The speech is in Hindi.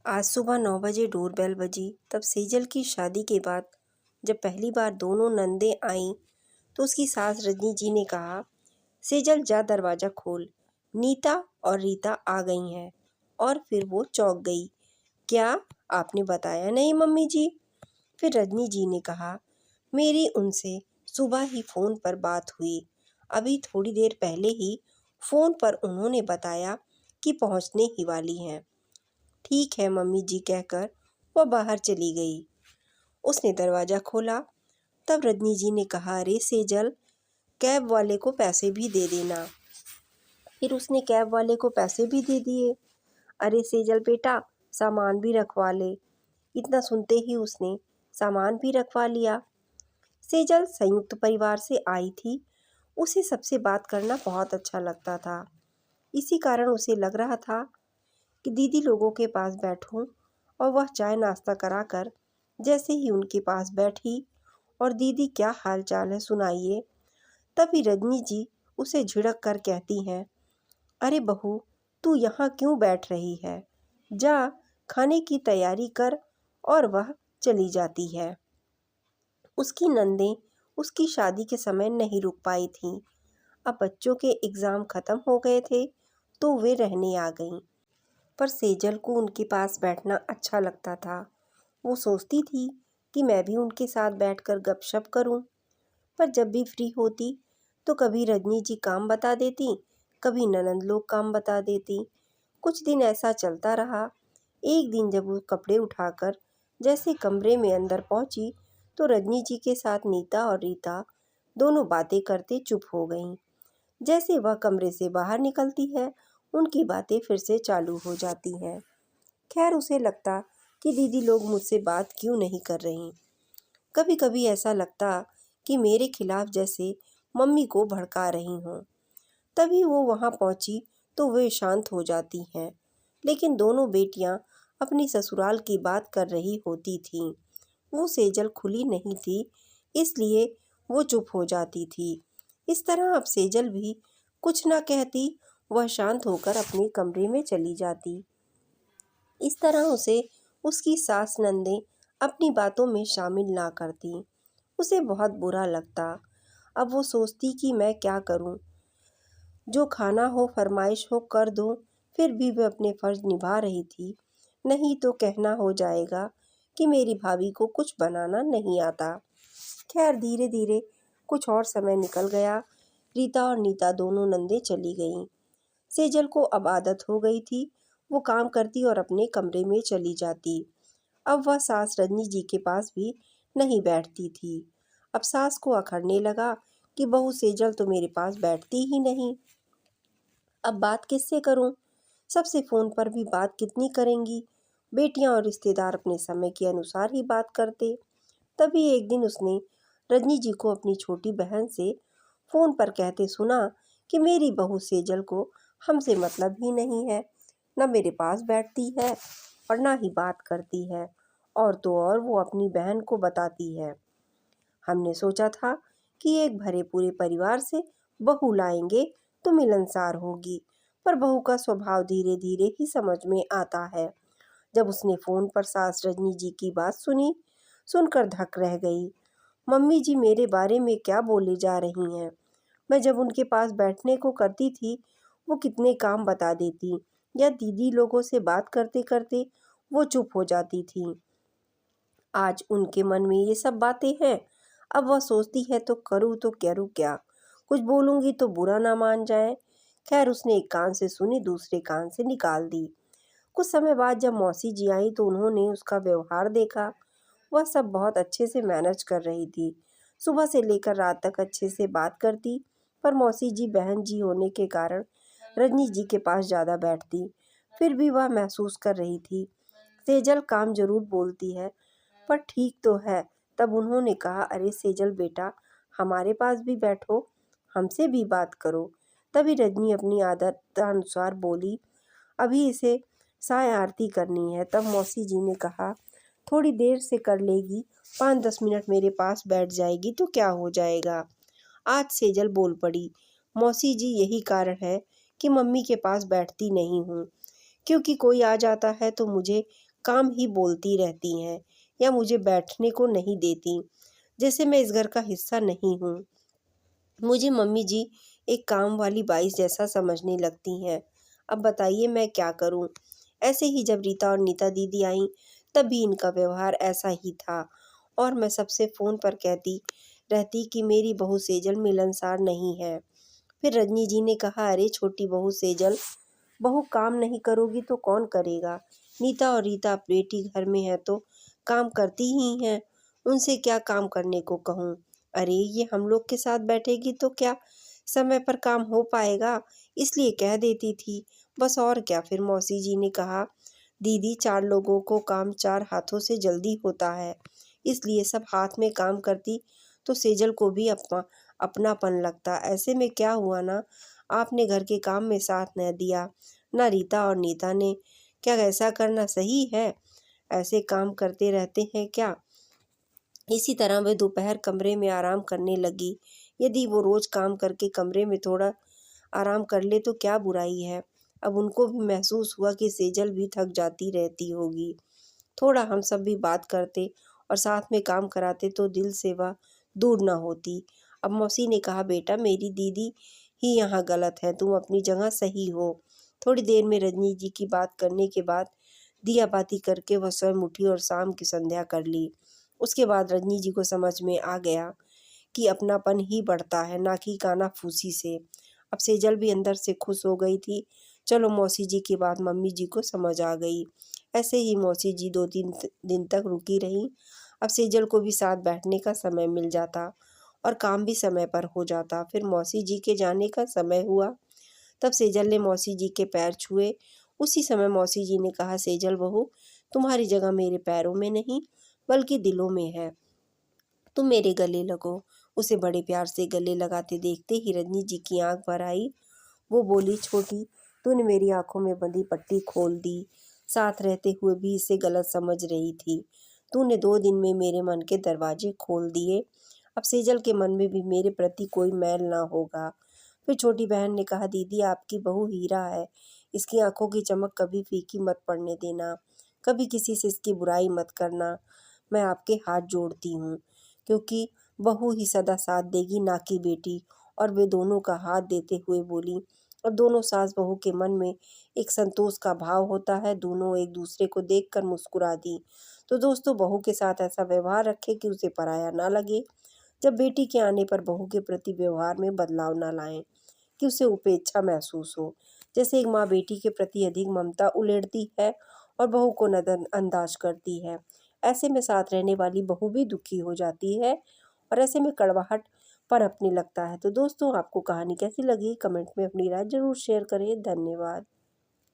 आज सुबह 9 बजे डोरबेल बजी। तब सेजल की शादी के बाद जब पहली बार दोनों नंदें आईं तो उसकी सास रजनी जी ने कहा, सेजल जा दरवाज़ा खोल, नीता और रीता आ गई हैं। और फिर वो चौंक गई। क्या आपने बताया नहीं मम्मी जी? फिर रजनी जी ने कहा, मेरी उनसे सुबह ही फ़ोन पर बात हुई। अभी थोड़ी देर पहले ही फ़ोन पर उन्होंने बताया कि पहुंचने ही वाली हैं। ठीक है मम्मी जी कहकर वह बाहर चली गई। उसने दरवाज़ा खोला। तब रजनी जी ने कहा, अरे सेजल, कैब वाले को पैसे भी दे देना। फिर उसने कैब वाले को पैसे भी दे दिए। अरे सेजल बेटा, सामान भी रखवा ले। इतना सुनते ही उसने सामान भी रखवा लिया। सेजल संयुक्त परिवार से आई थी। उसे सबसे बात करना बहुत अच्छा लगता था। इसी कारण उसे लग रहा था कि दीदी लोगों के पास बैठूं। और वह चाय नाश्ता कराकर जैसे ही उनके पास बैठी, और दीदी क्या हाल चाल है सुनाइए, तभी रजनी जी उसे झिड़क कर कहती हैं, अरे बहू, तू यहाँ क्यों बैठ रही है? जा खाने की तैयारी कर। और वह चली जाती है। उसकी नंदें उसकी शादी के समय नहीं रुक पाई थीं। अब बच्चों के एग्ज़ाम ख़त्म हो गए थे तो वे रहने आ गईं। पर सेजल को उनके पास बैठना अच्छा लगता था। वो सोचती थी कि मैं भी उनके साथ बैठकर गपशप करूं। पर जब भी फ्री होती तो कभी रजनी जी काम बता देती, कभी ननंद लोग काम बता देती। कुछ दिन ऐसा चलता रहा। एक दिन जब वो कपड़े उठाकर जैसे कमरे में अंदर पहुंची तो रजनी जी के साथ नीता और रीता दोनों बातें करते चुप हो गईं। जैसे वह कमरे से बाहर निकलती है, उनकी बातें फिर से चालू हो जाती हैं। खैर, उसे लगता कि दीदी लोग मुझसे बात क्यों नहीं कर रही। कभी कभी ऐसा लगता कि मेरे खिलाफ जैसे मम्मी को भड़का रही हों। तभी वो वहाँ पहुँची तो वे शांत हो जाती हैं। लेकिन दोनों बेटियाँ अपनी ससुराल की बात कर रही होती थीं। वो सेजल खुली नहीं थी, इसलिए वो चुप हो जाती थी। इस तरह अब सेजल भी कुछ ना कहती, वह शांत होकर अपने कमरे में चली जाती। इस तरह उसे उसकी सास नंदें अपनी बातों में शामिल ना करती। उसे बहुत बुरा लगता। अब वो सोचती कि मैं क्या करूं? जो खाना हो, फरमाइश हो, कर दूं। फिर भी वह अपने फर्ज निभा रही थी। नहीं तो कहना हो जाएगा कि मेरी भाभी को कुछ बनाना नहीं आता। खैर, धीरे धीरे कुछ और समय निकल गया। रीता और नीता दोनों नंदें चली गईं। सेजल को अब आदत हो गई थी। वो काम करती और अपने कमरे में चली जाती। अब वह सास रजनी जी के पास भी नहीं बैठती थी। अब सास को अखरने लगा कि बहू सेजल तो मेरे पास बैठती ही नहीं। अब बात किससे करूं? सबसे फ़ोन पर भी बात कितनी करेंगी? बेटियां और रिश्तेदार अपने समय के अनुसार ही बात करते। तभी एक दिन उसने रजनी जी को अपनी छोटी बहन से फ़ोन पर कहते सुना कि मेरी बहू सेजल को हमसे मतलब ही नहीं है। न मेरे पास बैठती है और ना ही बात करती है। और तो और वो अपनी बहन को बताती है, हमने सोचा था कि एक भरे पूरे परिवार से बहू लाएंगे तो मिलनसार होगी। पर बहू का स्वभाव धीरे धीरे ही समझ में आता है। जब उसने फ़ोन पर सास रजनी जी की बात सुनी, सुनकर धक रह गई। मम्मी जी मेरे बारे में क्या बोले जा रही हैं? मैं जब उनके पास बैठने को करती थी, वो कितने काम बता देती, या दीदी लोगों से बात करते करते वो चुप हो जाती थी। आज उनके मन में ये सब बातें हैं। अब वह सोचती है तो करूँ क्या? कुछ बोलूँगी तो बुरा ना मान जाए। खैर, उसने एक कान से सुनी, दूसरे कान से निकाल दी। कुछ समय बाद जब मौसी जी आई तो उन्होंने उसका व्यवहार देखा। वह सब बहुत अच्छे से मैनेज कर रही थी। सुबह से लेकर रात तक अच्छे से बात करती। पर मौसी जी बहन जी होने के कारण रजनी जी के पास ज़्यादा बैठती। फिर भी वह महसूस कर रही थी, सेजल काम जरूर बोलती है, पर ठीक तो है। तब उन्होंने कहा, अरे सेजल बेटा, हमारे पास भी बैठो, हमसे भी बात करो। तभी रजनी अपनी आदत अनुसार बोली, अभी इसे साय आरती करनी है। तब मौसी जी ने कहा, थोड़ी देर से कर लेगी, 5-10 मिनट मेरे पास बैठ जाएगी तो क्या हो जाएगा? आज सेजल बोल पड़ी, मौसी जी यही कारण है कि मम्मी के पास बैठती नहीं हूँ, क्योंकि कोई आ जाता है तो मुझे काम ही बोलती रहती हैं या मुझे बैठने को नहीं देती, जैसे मैं इस घर का हिस्सा नहीं हूँ। मुझे मम्मी जी एक काम वाली बाई जैसा समझने लगती हैं। अब बताइए मैं क्या करूं? ऐसे ही जब रीता और नीता दीदी आईं, तब भी इनका व्यवहार ऐसा ही था और मैं सबसे फ़ोन पर कहती रहती कि मेरी बहू सेजल मिलनसार नहीं है। फिर रजनी जी ने कहा, अरे छोटी बहू सेजल, बहू काम नहीं करोगी तो कौन करेगा? नीता और रीता बेटी घर में है तो काम करती ही हैं, उनसे क्या काम करने को कहूँ? अरे ये हम लोग के साथ बैठेगी तो क्या समय पर काम हो पाएगा, इसलिए कह देती थी, बस और क्या। फिर मौसी जी ने कहा, दीदी 4 लोगों को काम 4 हाथों से जल्दी होता है, इसलिए सब हाथ में काम करती तो सेजल को भी अपनापन लगता। ऐसे में क्या हुआ ना, आपने घर के काम में साथ न दिया, ना रीता और नीता ने। क्या ऐसा करना सही है? ऐसे काम करते रहते हैं क्या? इसी तरह वह दोपहर कमरे में आराम करने लगी। यदि वो रोज काम करके कमरे में थोड़ा आराम कर ले तो क्या बुराई है। अब उनको भी महसूस हुआ कि सेजल भी थक जाती रहती होगी। थोड़ा हम सब भी बात करते और साथ में काम कराते तो दिल से वह दूर ना होती। अब मौसी ने कहा, बेटा मेरी दीदी ही यहाँ गलत है, तुम अपनी जगह सही हो। थोड़ी देर में रजनी जी की बात करने के बाद दिया बाती करके वह स्वयं उठी और शाम की संध्या कर ली। उसके बाद रजनी जी को समझ में आ गया कि अपनापन ही बढ़ता है, ना कि कानाफूसी से। अब सेजल भी अंदर से खुश हो गई थी। चलो मौसी जी की बात मम्मी जी को समझ आ गई। ऐसे ही मौसी जी 2-3 दिन तक रुकी रहीं। अब सेजल को भी साथ बैठने का समय मिल जाता और काम भी समय पर हो जाता। फिर मौसी जी के जाने का समय हुआ, तब सेजल ने मौसी जी के पैर छुए। उसी समय मौसी जी ने कहा, सेजल बहू, तुम्हारी जगह मेरे पैरों में नहीं बल्कि दिलों में है, तुम मेरे गले लगो। उसे बड़े प्यार से गले लगाते देखते ही रजनी जी की आंख भर आई। वो बोली, छोटी, तूने मेरी आंखों में बंधी पट्टी खोल दी। साथ रहते हुए भी इसे गलत समझ रही थी। तूने 2 दिन में मेरे मन के दरवाजे खोल दिए। अब सेजल के मन में भी मेरे प्रति कोई मैल ना होगा। फिर छोटी बहन ने कहा, दीदी आपकी बहू हीरा है, इसकी आंखों की चमक कभी फीकी मत पड़ने देना, कभी किसी से इसकी बुराई मत करना। मैं आपके हाथ जोड़ती हूँ, क्योंकि बहू ही सदा साथ देगी, ना कि बेटी। और वे दोनों का हाथ देते हुए बोली। और दोनों सास बहू के मन में एक संतोष का भाव होता है। दोनों एक दूसरे को देखकर मुस्कुरा दी। तो दोस्तों, बहू के साथ ऐसा व्यवहार रखें कि उसे पराया ना लगे। जब बेटी के आने पर बहू के प्रति व्यवहार में बदलाव ना लाएं कि उसे उपेक्षा महसूस हो। जैसे एक माँ बेटी के प्रति अधिक ममता उलेड़ती है और बहू को नजरअंदाज करती है, ऐसे में साथ रहने वाली बहू भी दुखी हो जाती है और ऐसे में कड़वाहट पनपने लगता है। तो दोस्तों, आपको कहानी कैसी लगी कमेंट में अपनी राय ज़रूर शेयर करें। धन्यवाद।